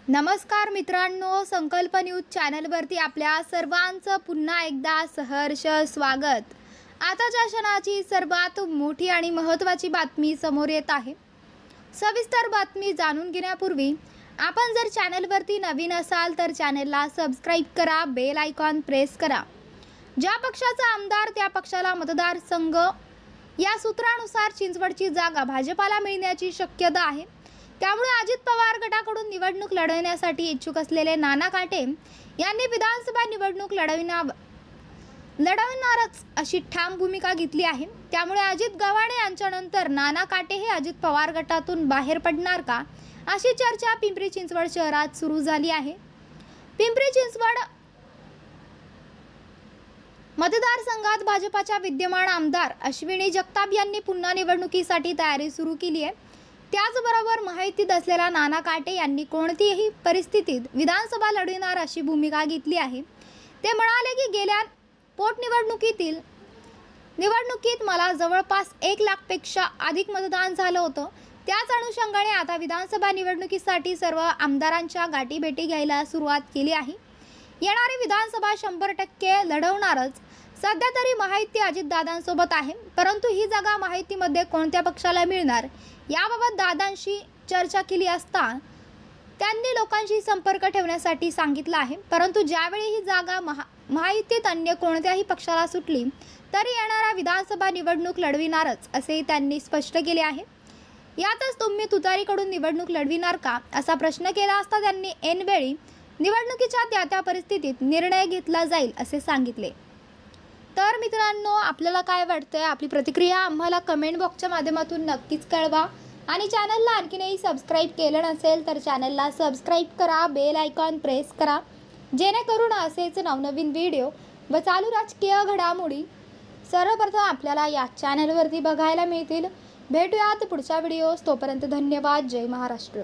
नमस्कार मित्रांनो, संकल्प न्यूज चॅनलवरती आपल्या सर्वांचं पुन्हा एकदा सहर्ष स्वागत। आताच्या क्षणाची सर्वात मोठी आणि महत्त्वाची बातमी समोर येत आहे। सविस्तर बातमी जाणून घेण्यापूर्वी आपण जर चॅनलवरती नवीन असाल तर चॅनलला सबस्क्राइब करा, बेल आयकॉन प्रेस करा। ज्या पक्षाचा आमदार त्या पक्षाला मतदारसंघ या सूत्रानुसार चिंचवडची जागा भाजपाला मिळण्याची शक्यता आहे। त्यामुळे अजित पवार गटाकडून निवडणूक लढवण्यासाठी इच्छुक असलेले नाना काटे यांनी विधानसभा निवडणूक लढवणारच अशी ठाम भूमिका घेतली आहे। त्यामुळे अजित गव्हाणे यांच्यानंतर नाना काटे हे अजित पवार गटातून बाहेर पडणार का, अशी चर्चा पिंपरी चिंचवड शहरात सुरू झाली आहे। पिंपरी चिंचवड मतदारसंघात भाजपाच्या विद्यमान आमदार अश्विनी जगताप यांनी पुन्हा निवडणुकीसाठी तयारी सुरू केली आहे। त्याचबरोबर माहितीत असलेला नाना काटे यांनी कोणतीही परिस्थितीत विधानसभा लढवणार अशी भूमिका घेतली आहे। ते म्हणाले की गेल्या निवडणुकीत मला जवळपास 1 लाखपेक्षा अधिक मतदान झालं होतं। त्याच अनुषंगाने आता विधानसभा निवडणुकीसाठी सर्व आमदारांच्या गाठीभेटी घ्यायला सुरुवात केली आहे। येणारी विधानसभा 100% लढवणारच। सध्या तरी माहिती अजितदादांसोबत आहे, परंतु ही जागा माहितीमध्ये कोणत्या पक्षाला मिळणार याबाबत दादांशी चर्चा केली असता त्यांनी लोकांशी संपर्क ठेवण्यासाठी सांगितलं आहे। परंतु ज्यावेळी ही जागा माहितीत अन्य कोणत्याही पक्षाला सुटली तरी येणारा विधानसभा निवडणूक लढविणारच असे त्यांनी स्पष्ट केले आहे। यातच तुम्ही तुतारीकडून निवडणूक लढविणार का असा प्रश्न केला असता त्यांनी ऐनवेळी निवडणुकीच्या त्या परिस्थितीत निर्णय घेतला जाईल असे सांगितले। तर मित्रांनो, आपल्याला काय वाटतंय, आपली प्रतिक्रिया आम्हाला कमेंट बॉक्सच्या माध्यमातून नक्कीच कळवा आणि चॅनलला आणखीनही सबस्क्राइब केलं नसेल तर चॅनलला सबस्क्राइब करा, बेल आयकॉन प्रेस करा, जेणेकरून असेच नवनवीन व्हिडिओ व चालू राजकीय घडामोडी सर्वप्रथम आपल्याला या चॅनलवरती बघायला मिळतील। भेटूयात पुढच्या व्हिडिओस, तोपर्यंत धन्यवाद। जय महाराष्ट्र।